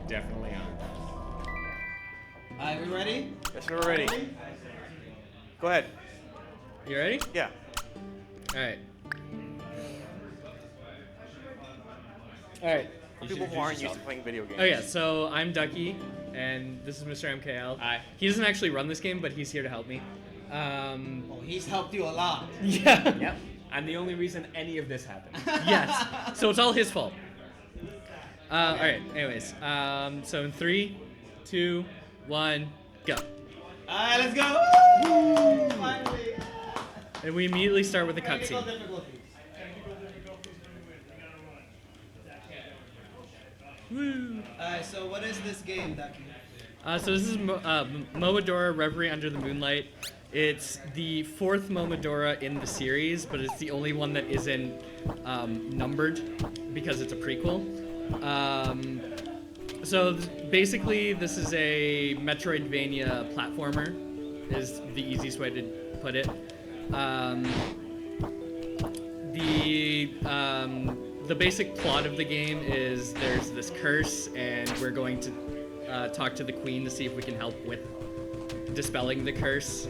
Definitely on. Alright, we ready? Yes, we're ready. Go ahead. You ready? Yeah. Alright. Alright. For people who aren't used to playing video games. Oh yeah, so I'm Duckie, and this is Mr. MKL. Hi. He doesn't actually run this game, but he's here to help me. Oh, he's helped you a lot. Yeah. Yep. I'm the only reason any of this happened. Yes. So it's all his fault. Alright, anyways. So in 3, 2, 1, go. Alright, let's go! Woo! Finally! And we immediately start with a Technical cutscene. difficulties. Woo! Alright, so what is this game, Duckie? So this is Momodora Reverie Under the Moonlight. It's the 4th Momodora in the series, but it's the only one that isn't numbered because it's a prequel. Basically, this is a Metroidvania platformer, is the easiest way to put it. The basic plot of the game is there's this curse, and we're going to talk to the queen to see if we can help with dispelling the curse.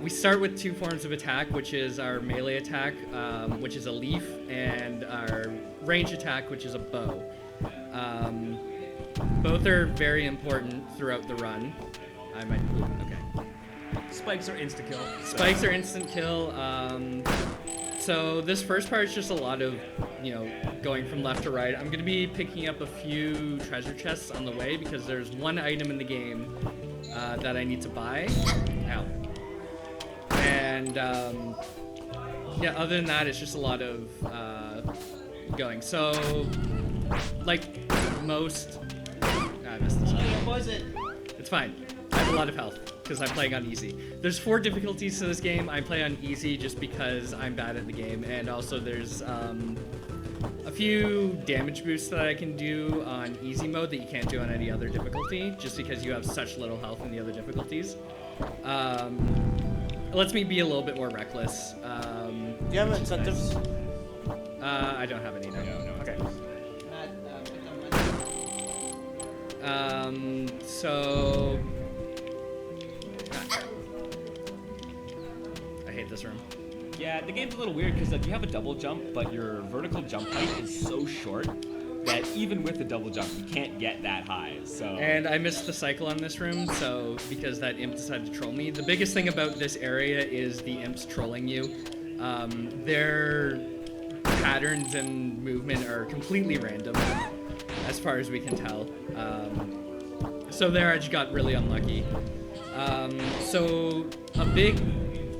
We start with 2 forms of attack, which is our melee attack, which is a leaf, and our range attack, which is a bow. Both are very important throughout the run. Okay. Spikes are insta-kill. Spikes are instant kill. So this first part is just a lot of, going from left to right. I'm gonna be picking up a few treasure chests on the way because there's one item in the game that I need to buy. Ow. And other than that, it's just a lot of going. So, like most, I messed this up. It's fine. I have a lot of health because I'm playing on easy. There's 4 difficulties to this game. I play on easy just because I'm bad at the game, and also there's a few damage boosts that I can do on easy mode that you can't do on any other difficulty, just because you have such little health in the other difficulties. It lets me be a little bit more reckless. Do you have incentives? Nice. I don't have any. No. Okay. So I hate this room. Yeah, the game's a little weird because you have a double jump, but your vertical jump height is so short that even with the double jump, you can't get that high. So. And I missed the cycle on this room, so because that imp decided to troll me. The biggest thing about this area is the imps trolling you. Their patterns and movement are completely random, as far as we can tell. So there I just got really unlucky. So a big,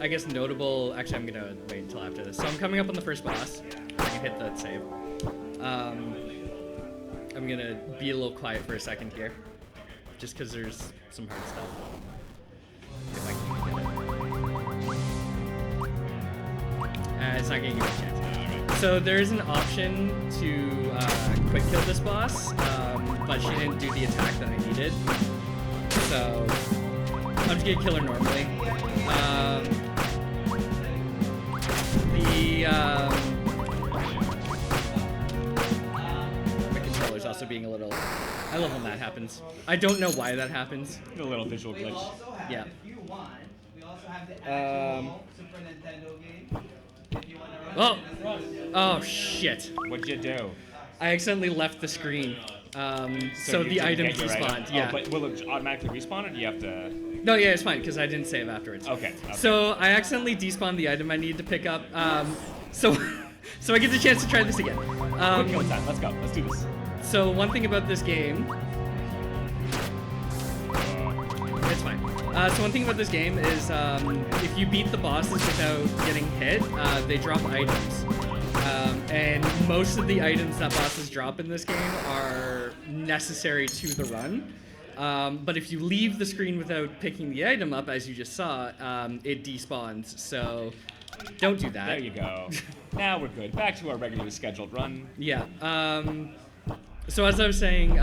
I guess, notable... Actually, I'm going to wait until after this. So I'm coming up on the first boss. I can hit that save. I'm going to be a little quiet for a second here. Just because there's some hard stuff. If I can get it. It's not going to give me a chance. So there's an option to quick kill this boss, but she didn't do the attack that I needed. So I'm just gonna kill her normally. My controller's also being a little... I love when that happens. I don't know why that happens. A little visual glitch. Yeah. If you want, we also have the actual Super Nintendo game. If you want to run Oh shit. What'd you do? I accidentally left the screen. So the item despawned. Yeah. Oh, but will it automatically respawn, or do you have to? No, yeah, it's fine because I didn't save afterwards. Okay. So I accidentally despawned the item I needed to pick up. So I get the chance to try this again. Quick kill time. Let's go. Let's do this. So one thing about this game, it's fine. So one thing about this game is if you beat the bosses without getting hit, they drop items. And most of the items that bosses drop in this game are necessary to the run. But if you leave the screen without picking the item up, as you just saw, it despawns. So don't do that. There you go. Now we're good. Back to our regularly scheduled run. Yeah. So as I was saying,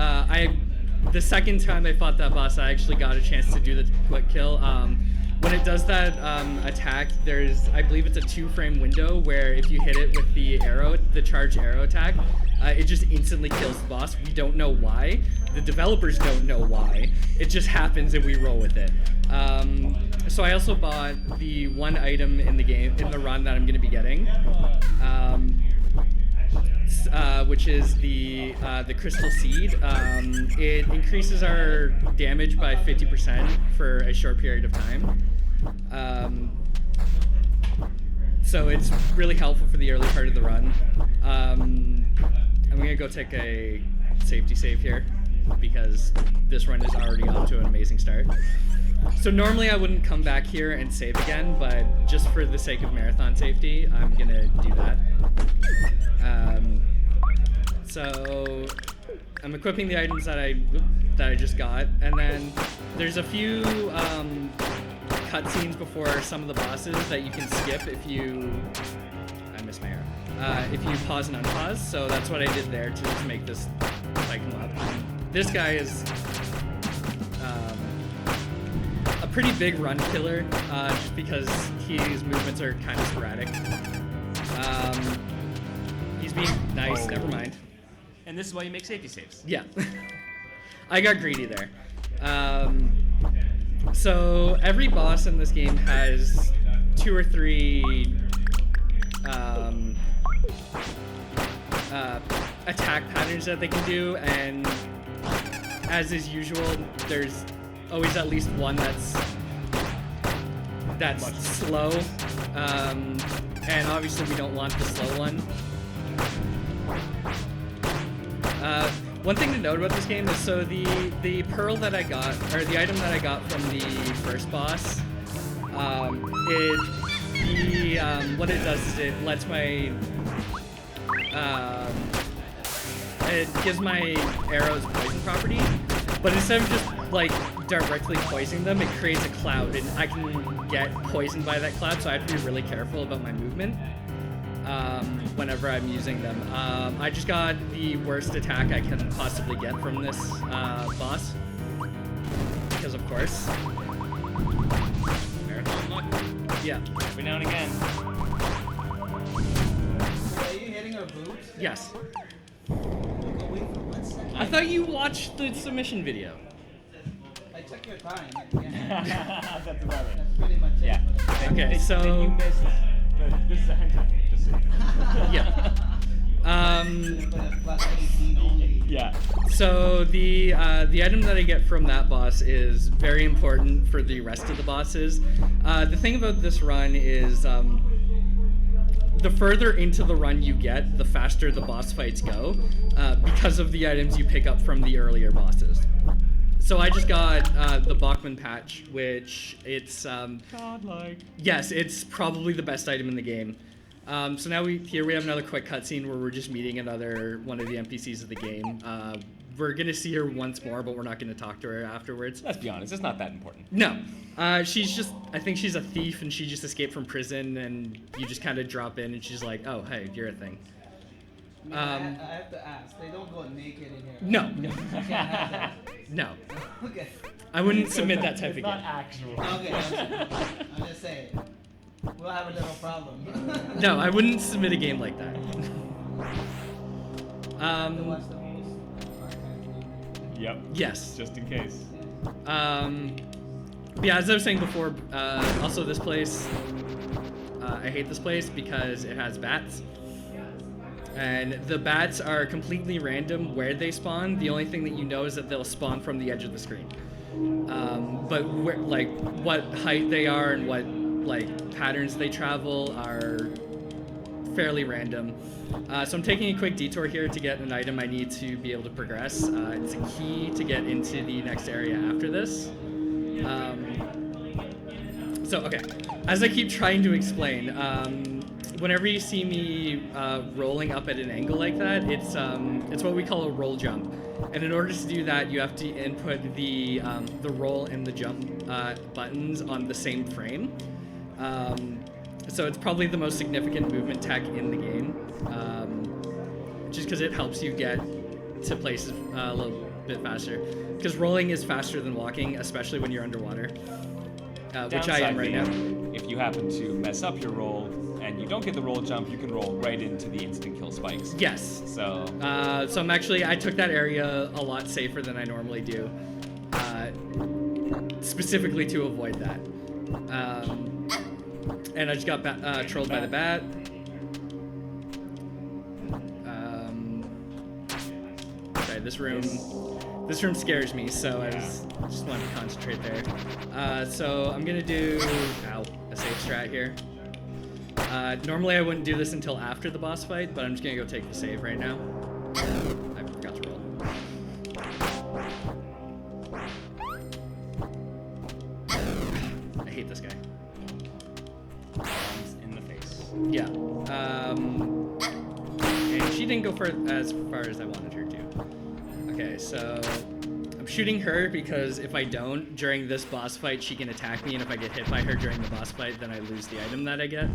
the second time I fought that boss, I actually got a chance to do the quick kill. When it does that attack, I believe it's a 2-frame window where if you hit it with the arrow, the charge arrow attack, it just instantly kills the boss. We don't know why. The developers don't know why. It just happens and we roll with it. So I also bought the one item in the game, in the run that I'm going to be getting, which is the Crystal Seed. It increases our damage by 50% for a short period of time. So it's really helpful for the early part of the run. I'm gonna go take a safety save here because this run is already off to an amazing start. So normally I wouldn't come back here and save again, but just for the sake of marathon safety, I'm gonna do that. So I'm equipping the items that I just got, and then there's a few cutscenes before some of the bosses that you can skip if you... I missed my arrow. If you pause and unpause, so that's what I did there to just make this fight come up. This guy is a pretty big run killer, just because his movements are kind of sporadic. He's being nice, never mind. And this is why you make safety saves. Yeah. I got greedy there. So every boss in this game has 2 or 3 attack patterns that they can do, and as is usual, there's always at least one that's slow, and obviously we don't want the slow one. One thing to note about this game is, so the pearl that I got, or the item that I got from the first boss, what it does is it lets my, it gives my arrows poison property, but instead of just like directly poisoning them, it creates a cloud, and I can get poisoned by that cloud, so I have to be really careful about my movement whenever I'm using them. I just got the worst attack I can possibly get from this boss, because of course. Marathon luck. Yeah. Every now and again. Are you hitting our boots? Yes. Look away for 1 second. I thought you watched the submission video. I check your time. Yeah. That's about it. That's pretty much it. Yeah. Okay, Then so you missed. This is a hentai. Just so you know. yeah. But a plus 18 only. Yeah. So the item that I get from that boss is very important for the rest of the bosses. The thing about this run is the further into the run you get, the faster the boss fights go, because of the items you pick up from the earlier bosses. So I just got the Bachman patch, which it's Godlike. yes, it's probably the best item in the game. So now we have another quick cutscene where we're just meeting one of the NPCs of the game. We're gonna see her once more, but we're not gonna talk to her afterwards. Let's be honest, it's not that important. No, I think she's a thief and she just escaped from prison, and you just kind of drop in and she's like, oh, hey, you're a thing. I have to ask. They don't go naked in here. No, I can't have that. no, Okay. I wouldn't submit that type of It's not game. actual. Okay. I'm just saying. We'll have a little problem. No, I wouldn't submit a game like that. What's the most archive? Yep. Yes. Just in case. But yeah, as I was saying before, also this place, I hate this place because it has bats. And the bats are completely random where they spawn. The only thing that you know is that they'll spawn from the edge of the screen. But what height they are and what patterns they travel are fairly random. So I'm taking a quick detour here to get an item I need to be able to progress. It's a key to get into the next area after this. So okay, as I keep trying to explain, whenever you see me rolling up at an angle like that, it's what we call a roll jump. And in order to do that, you have to input the roll and the jump buttons on the same frame. So it's probably the most significant movement tech in the game, just because it helps you get to places a little bit faster. Because rolling is faster than walking, especially when you're underwater, which I am right now. If you happen to mess up your roll and you don't get the roll jump, you can roll right into the instant kill spikes. Yes. So. So I took that area a lot safer than I normally do, specifically to avoid that. And I just got trolled by the bat. Okay, this room scares me, so I just want to concentrate there. So I'm gonna do a safe strat here. Normally I wouldn't do this until after the boss fight, but I'm just gonna go take the save right now. I forgot to roll. I hate this guy. In the face. Yeah. And she didn't go for as far as I wanted her to. Okay, so I'm shooting her because if I don't, during this boss fight, she can attack me, and if I get hit by her during the boss fight, then I lose the item that I get.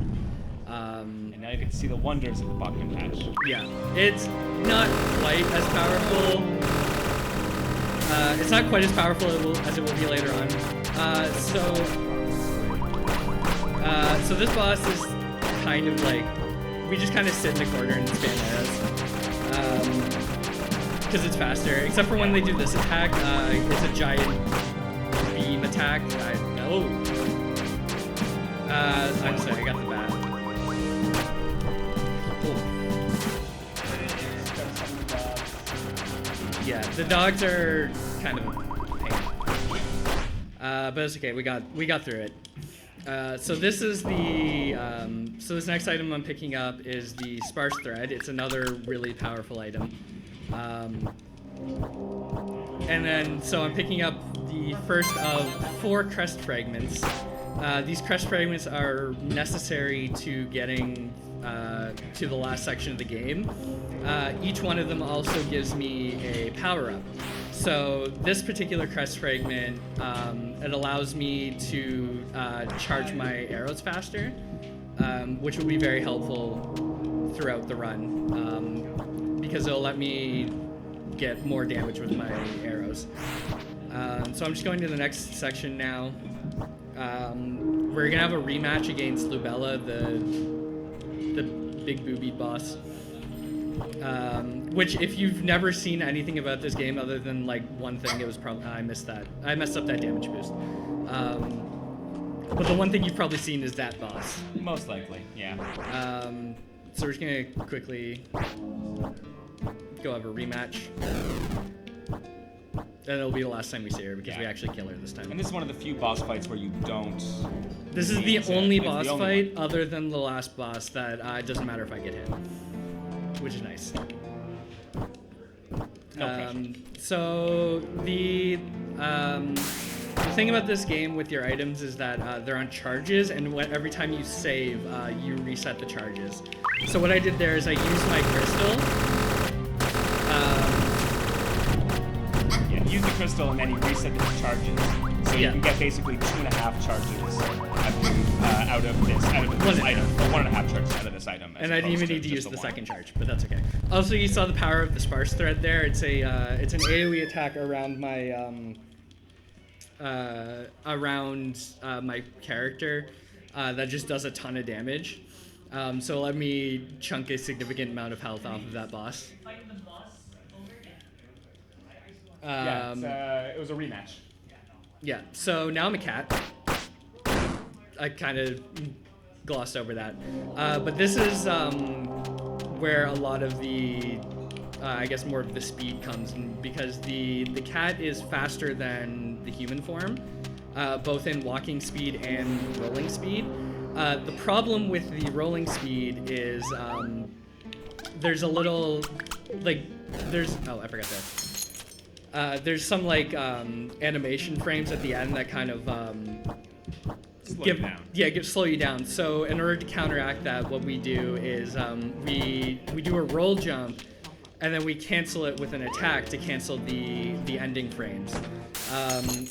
And now you get to see the wonders of the pumpkin patch. Yeah, it's not quite as powerful. It's not quite as powerful as it will be later on. So this boss is kind of like, we just kind of sit in the corner and spam arrows. Because it's faster, except for when they do this attack, it's a giant beam attack. I'm sorry, I got the bat. Yeah, the dogs are kind of a pain. But it's okay, we got through it. So this is so this next item I'm picking up is the sparse thread. It's another really powerful item. And then, so I'm picking up the first of 4 crest fragments. These crest fragments are necessary to getting to the last section of the game. Each one of them also gives me a power-up. So this particular crest fragment, it allows me to charge my arrows faster, which will be very helpful throughout the run, because it'll let me get more damage with my arrows. So I'm just going to the next section now. We're gonna have a rematch against Lubella, the big boobied boss. Which, if you've never seen anything about this game other than like one thing, it was probably I messed up that damage boost. But the one thing you've probably seen is that boss. Most likely, yeah. So we're just gonna quickly go have a rematch. And it'll be the last time we see her because we actually kill her this time. And this is one of the few boss fights where you don't. This is the only boss fight other than the last boss that it doesn't matter if I get hit, which is nice. So the thing about this game with your items is that they're on charges, and every time you save, you reset the charges. So what I did there is I used my crystal. Use the crystal and then you reset the charges. So you can get basically 2.5 charges, I believe, out of this item, or 1.5 charges out of this item. And I didn't even need to use the second charge, but that's okay. Also, you saw the power of the sparse thread there. It's an AoE attack around my my character that just does a ton of damage. So let me chunk a significant amount of health off of that boss. It was a rematch. Yeah, so now I'm a cat. I kind of glossed over that. But this is where a lot of the, I guess more of the speed comes in, because the cat is faster than the human form, both in walking speed and rolling speed. The problem with the rolling speed is there's a little, I forgot that. There's some animation frames at the end that kind of slow you down. So in order to counteract that, what we do is we do a roll jump, and then we cancel it with an attack to cancel the ending frames.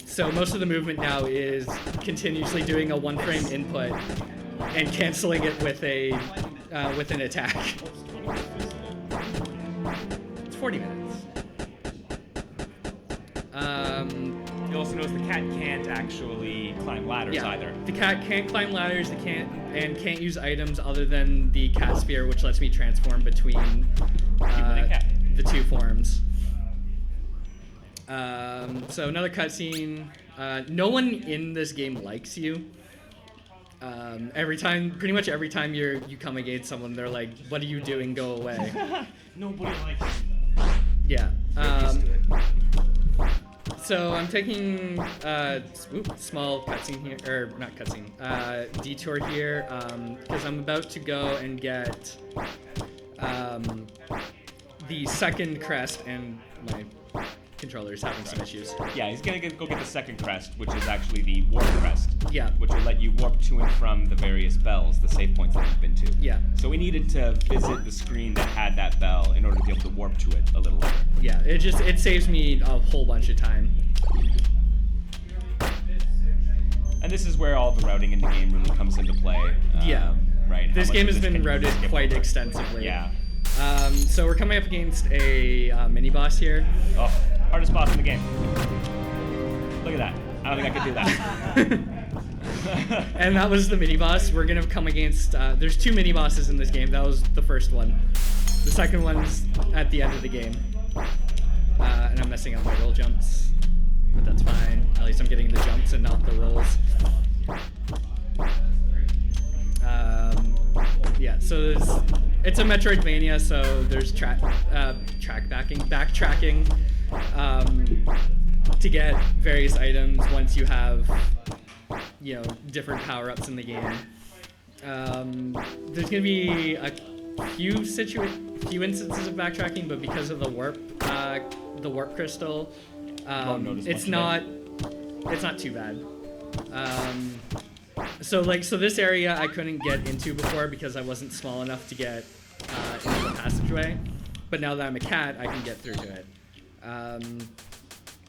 So most of the movement now is continuously doing a 1-frame input and canceling it with with an attack. It's 40 minutes. You'll also notice the cat can't actually climb ladders either. The cat can't climb ladders. Can't use items other than the cat sphere, which lets me transform between the two forms. So another cutscene. No one in this game likes you. Pretty much every time you come against someone, they're like, "What are you doing? Go away." Nobody likes Yeah. you. So I'm taking small cutscene here, or not cutscene, detour here, because I'm about to go and get the second crest, and my controller's having some issues. Yeah, he's gonna go get the second crest, which is actually the warp crest. Yeah. Which will let you warp to and from the various bells, the save points that you've been to. Yeah. So we needed to visit the screen that had that bell in order to be able to warp to it a little later. Yeah, it saves me a whole bunch of time. And this is where all the routing in the game really comes into play. Right. This game has been routed quite extensively. Yeah. So we're coming up against a mini boss here. Oh, hardest boss in the game. Look at that. I don't think I could do that. And that was the mini boss. We're gonna come against. There's 2 mini bosses in this game. That was the first one. The second one's at the end of the game. And I'm messing up my roll jumps, but that's fine. At least I'm getting the jumps and not the rolls. Yeah. So it's a Metroidvania, so there's backtracking to get various items once you have, different power-ups in the game. There's gonna be a few instances of backtracking, but because of the warp crystal, it's not too bad. So this area I couldn't get into before because I wasn't small enough to get into the passageway, but now that I'm a cat, I can get through to it.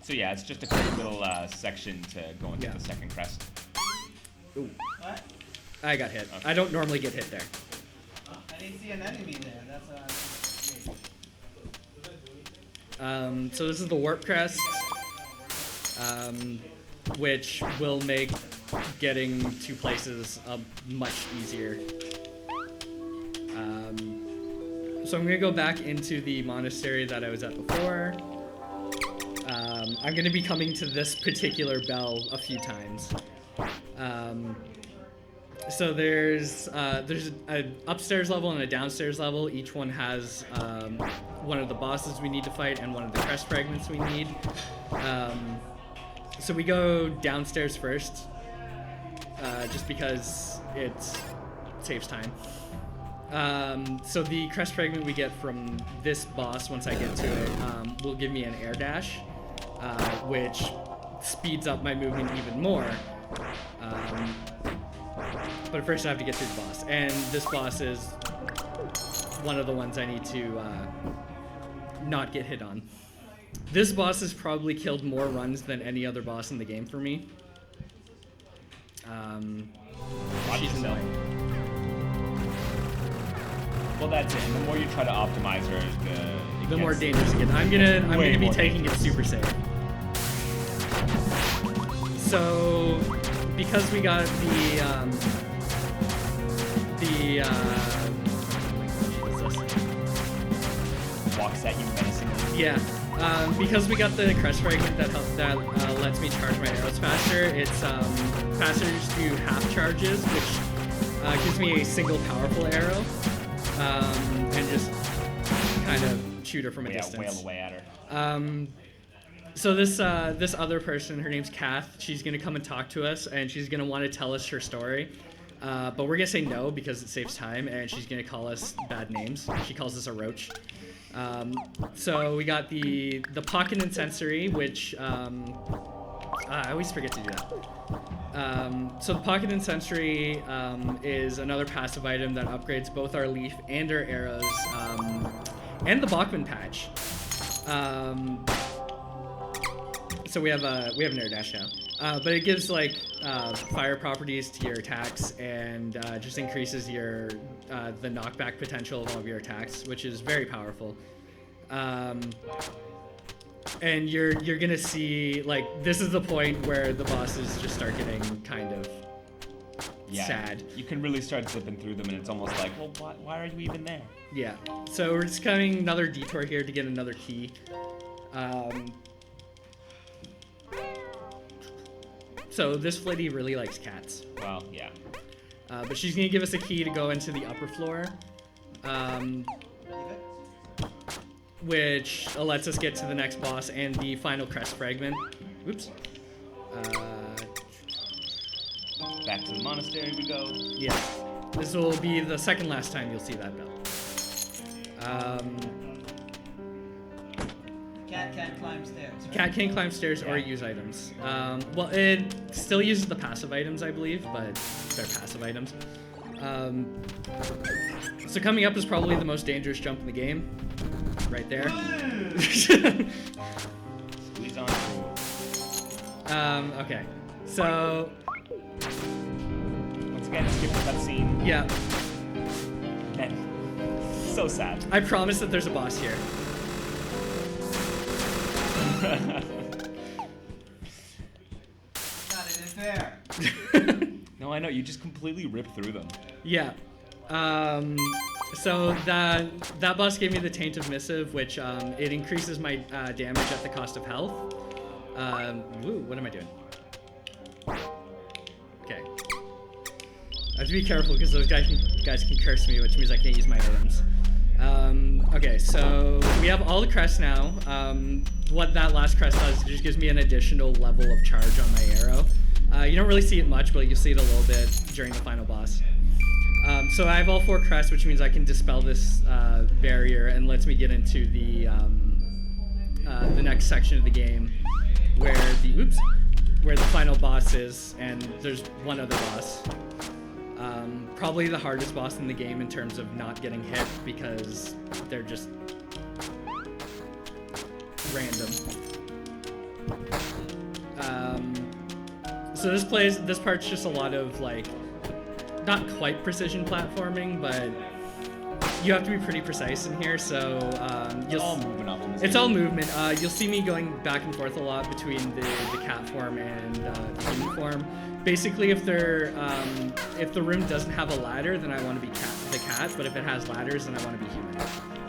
So yeah, it's just a quick little section to go into the second crest. Ooh. What? I got hit. Okay. I don't normally get hit there. I didn't see an enemy there. That's So this is the warp crest, which will make getting to places much easier. So I'm gonna go back into the monastery that I was at before. I'm gonna be coming to this particular bell a few times. So there's an upstairs level and a downstairs level. Each one has one of the bosses we need to fight and one of the crest fragments we need. So we go downstairs first, just because it saves time. So the crest fragment we get from this boss, once I get to it, will give me an air dash, which speeds up my movement even more. But first I have to get through the boss, and this boss is one of the ones I need to not get hit on. This boss has probably killed more runs than any other boss in the game for me. She's annoying. Well, that's it. The more you try to optimize her, The more dangerous it gets. I'm gonna be taking it super safe. So, because we got walks at you menacingly. Yeah. Because we got the crest fragment that lets me charge my arrows faster, it's faster to do half charges, which gives me a single powerful arrow, and just kind of shoot her from a distance. Wail away at her. So this other person, her name's Kath, she's gonna come and talk to us, and she's gonna want to tell us her story. But we're gonna say no because it saves time, and she's gonna call us bad names. She calls us a roach. So we got the pocket and sensory, which I always forget to do that. So the pocket and sensory is another passive item that upgrades both our leaf and our arrows, and the Bachman patch. So we have an air dash now, but it gives fire properties to your attacks and just increases your the knockback potential of all of your attacks, which is very powerful. And you're gonna see, like, this is the point where the bosses just start getting kind of sad. You can really start zipping through them, and it's almost like, well, why are you even there? Yeah. So we're just coming another detour here to get another key. So this Flitty really likes cats. Well, yeah. But she's gonna give us a key to go into the upper floor, which lets us get to the next boss and the final crest fragment. Oops. Back to the monastery we go. Yeah. This will be the second last time you'll see that bell. Cat can't climb stairs. Right? Cat can't climb stairs or use items. Well, it still uses the passive items, I believe, but they're passive items. So coming up is probably the most dangerous jump in the game. Right there. Squeeze on through. Okay. So... Once again, skip the cutscene. Yeah. And so sad. I promise that there's a boss here. Not even fair. No, I know. You just completely rip through them. Yeah. So that boss gave me the Taint of Missive, which it increases my damage at the cost of health. Woo, what am I doing? Okay. I have to be careful because those guys can curse me, which means I can't use my items. Okay, so we have all the crests now. What that last crest does, it just gives me an additional level of charge on my arrow. You don't really see it much, but you'll see it a little bit during the final boss. So I have all 4 crests, which means I can dispel this barrier and lets me get into the next section of the game, where the final boss is, and there's one other boss. Probably the hardest boss in the game in terms of not getting hit because they're just random. So this part's just a lot of like, not quite precision platforming, but you have to be pretty precise in here. So It's all movement optimization. It's all movement. You'll see me going back and forth a lot between the cat form and the human form. Basically, if the room doesn't have a ladder, then I want to be the cat. But if it has ladders, then I want to be human.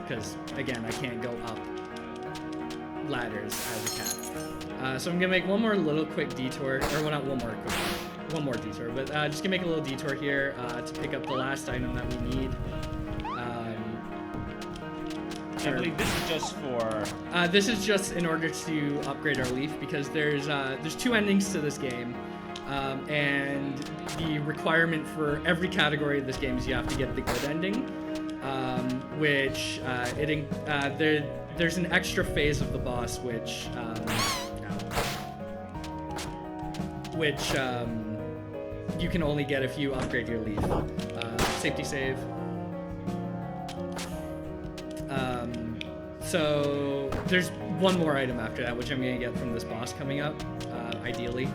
Because again, I can't go up ladders as a cat. So I'm gonna make one more little quick detour, or well, not one more detour, but just gonna make a little detour here to pick up the last item that we need. I believe this is just for... this is just in order to upgrade our leaf, because there's 2 endings to this game, and the requirement for every category of this game is you have to get the good ending, which there's an extra phase of the boss which you can only get if you upgrade your leaf. Safety save. So there's one more item after that, which I'm gonna get from this boss coming up, ideally.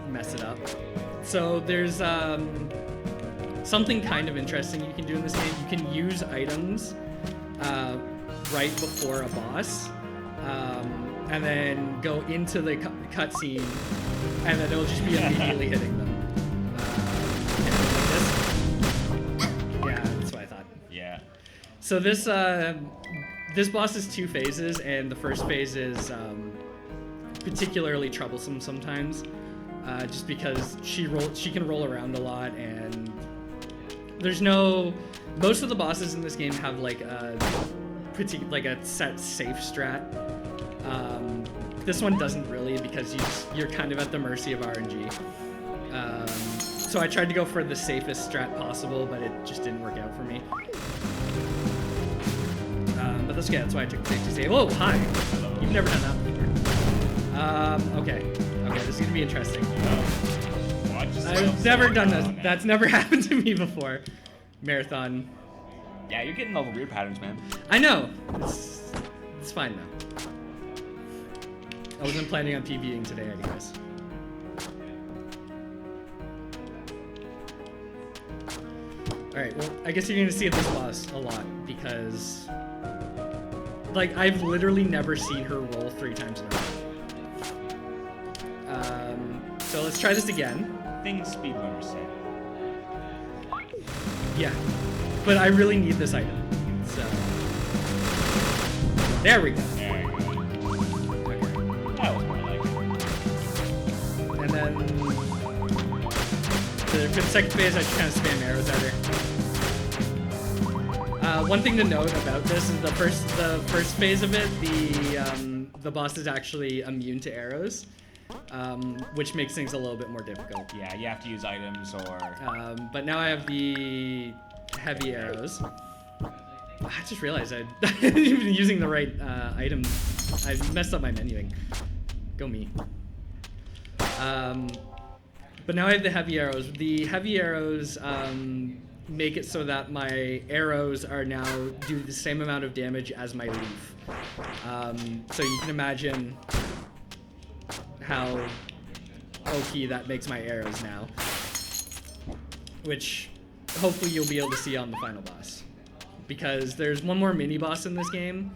Mess it up. So there's something kind of interesting you can do in this game. You can use items right before a boss, and then go into the cutscene, and then it'll just be immediately hitting them. So this boss is 2 phases, and the first phase is particularly troublesome sometimes, just because she can roll around a lot, and most of the bosses in this game have like a set safe strat. This one doesn't really, because you're kind of at the mercy of RNG. So I tried to go for the safest strat possible, but it just didn't work out for me. But that's why I took the safety save. Whoa, hi! You've never done that before. Okay, this is gonna be interesting. I've never done this. That's never happened to me before. Marathon. Yeah, you're getting all the weird patterns, man. I know. It's fine though. I wasn't planning on PBing today anyways. Alright, well, I guess you're gonna see this boss a lot, because Like, I've literally never seen her roll 3 times in a row. So let's try this again. Things speedrunners say. Yeah, but I really need this item. So there we go. There you go. That was more like it. And then for the second phase, I just kind of spam arrows at her. One thing to note about this is the first phase of it, the boss is actually immune to arrows, which makes things a little bit more difficult. Yeah, you have to use items or... But now I have the heavy arrows. I just realized I hadn't even been using the right item. I messed up my menuing. Go me. But now I have the heavy arrows. The heavy arrows make it so that my arrows are now do the same amount of damage as my leaf. So you can imagine how OP that makes my arrows now, which hopefully you'll be able to see on the final boss, because there's one more mini boss in this game,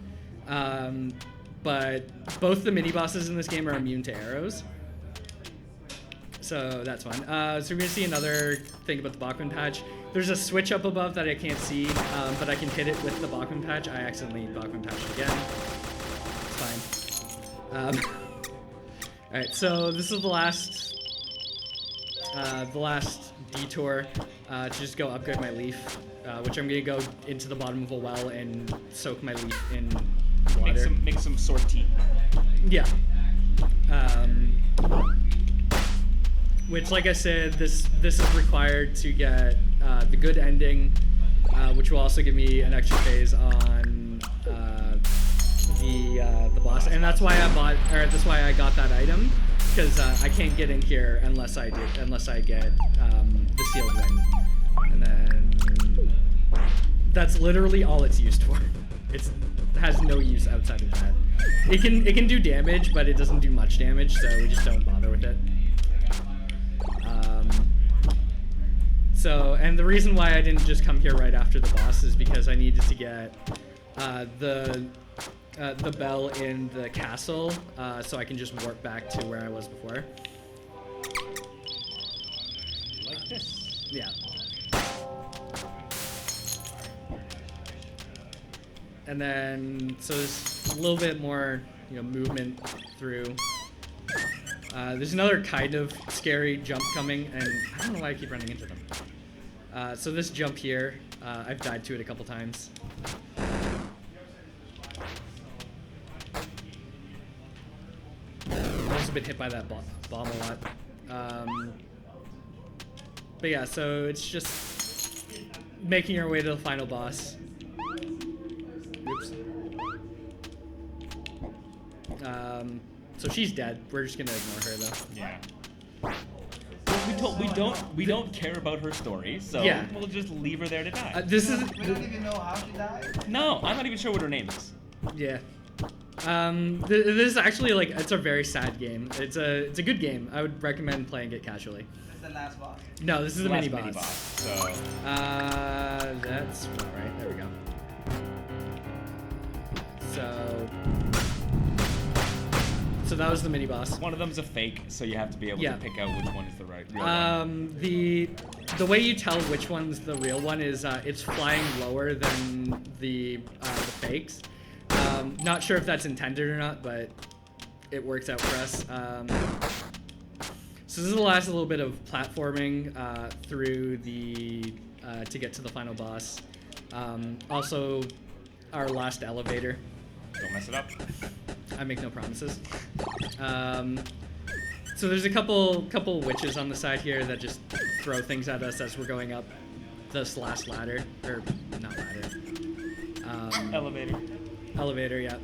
but both the mini bosses in this game are immune to arrows, so that's fun. So we're gonna see another thing about the Bachman patch. There's a switch up above that I can't see, but I can hit it with the Bachman patch. I accidentally Bachman patched again. It's fine. All right, so this is the last detour to just go upgrade my leaf, which I'm gonna go into the bottom of a well and soak my leaf in water. Make some sortie. Yeah. Which, like I said, this is required to get the good ending, which will also give me an extra phase on the boss, and that's why that's why I got that item, because I can't get in here unless I get the sealed ring, and then that's literally all it's used for. It has no use outside of that. It can do damage, but it doesn't do much damage, so we just don't bother with it. And the reason why I didn't just come here right after the boss is because I needed to get the bell in the castle, so I can just warp back to where I was before. Like this. Yeah. And then, so there's a little bit more, movement through. There's another kind of scary jump coming, and I don't know why I keep running into them. So this jump here, I've died to it a couple times. I've also been hit by that bomb a lot. But yeah, so it's just making our way to the final boss. Oops. So she's dead. We're just gonna ignore her though. Yeah. We don't care about her story, so yeah. We'll just leave her there to die. This is. We don't even know how she died. No, I'm not even sure what her name is. Yeah. This is actually it's a very sad game. It's a good game. I would recommend playing it casually. This is the last boss. No, this is the Last mini boss. So. That's not right. There we go. So that was the mini boss. One of them's a fake, so you have to be able to pick out which one is the real one. The way you tell which one's the real one is it's flying lower than the fakes. Not sure if that's intended or not, but it works out for us. So this is the last little bit of platforming through the to get to the final boss. Also, our last elevator. Don't mess it up. I make no promises. So there's a couple witches on the side here that just throw things at us as we're going up this last ladder, or not ladder. Elevator. Elevator, yeah.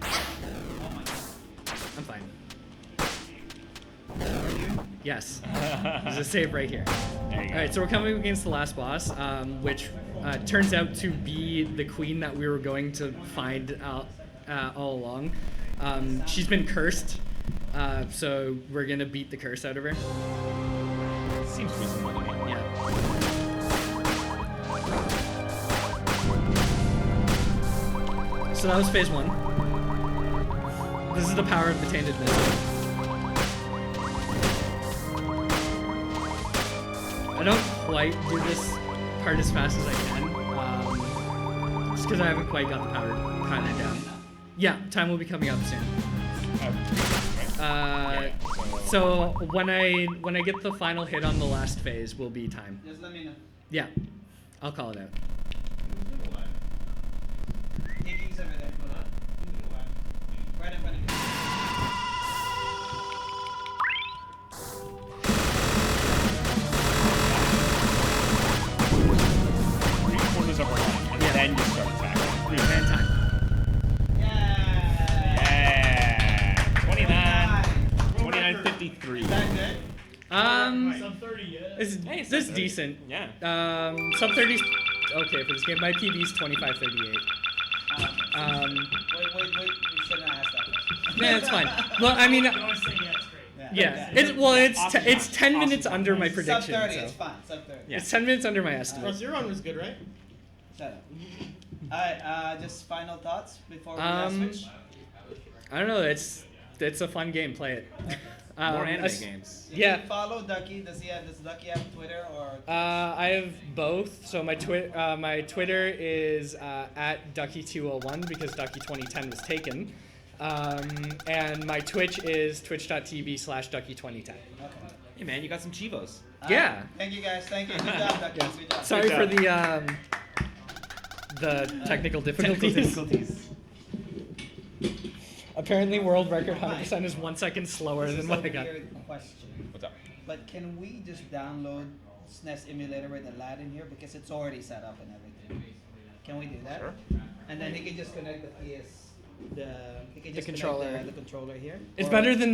I'm fine. Yes. There's a save right here. There you go. All right, so we're coming against the last boss, which turns out to be the queen that we were going to find out all along. She's been cursed, so we're gonna beat the curse out of her. Seems reasonable to me. Yeah. So that was phase 1. This is the power of the tainted missile. I don't quite do this part as fast as I can, just because I haven't quite got the power kind of down. Yeah, time will be coming up soon. So when I get the final hit on the last phase, will be time. Just let me know. Yeah, I'll call it out. Taking's over there. Right in front of you. Three-quarters of a line, and then you start attacking. And time. Yeah. 29:53. Is that good? Sub 30, yeah. This is decent. Yeah. Sub 30's okay for this game. My PB's 25:38. Wait. We shouldn't have asked that question. Yeah, it's fine. Well, I mean, You always say yeah, it's great. yeah, it's 10 minutes under my prediction. Sub 30, So. it's fine. Sub 30. Yeah. It's 10 minutes under my Oh, estimate. Zero was good, right? Shut up. Alright, just final thoughts before we switch? I don't know. It's a fun game. Play it. More anime games. You Yeah. can follow Duckie. Does Duckie have Twitter or? I have both. So my Twitter is at Duckie201 because Duckie 2010 was taken, and my Twitch is twitch.tv/Duckie2010. Okay. Hey man, you got some Chivos. Yeah. Thank you guys. Thank you. Good job, Duckie. Good job. Sorry for the technical difficulties. Apparently, world record 100% is 1 second slower This than is what a I got. weird question. What's up? But can we just download SNES emulator with the lad in here because it's already set up and everything? Can we do that? Sure. And then he can just connect the PS, he can just controller. connect the controller here. It's Or- better than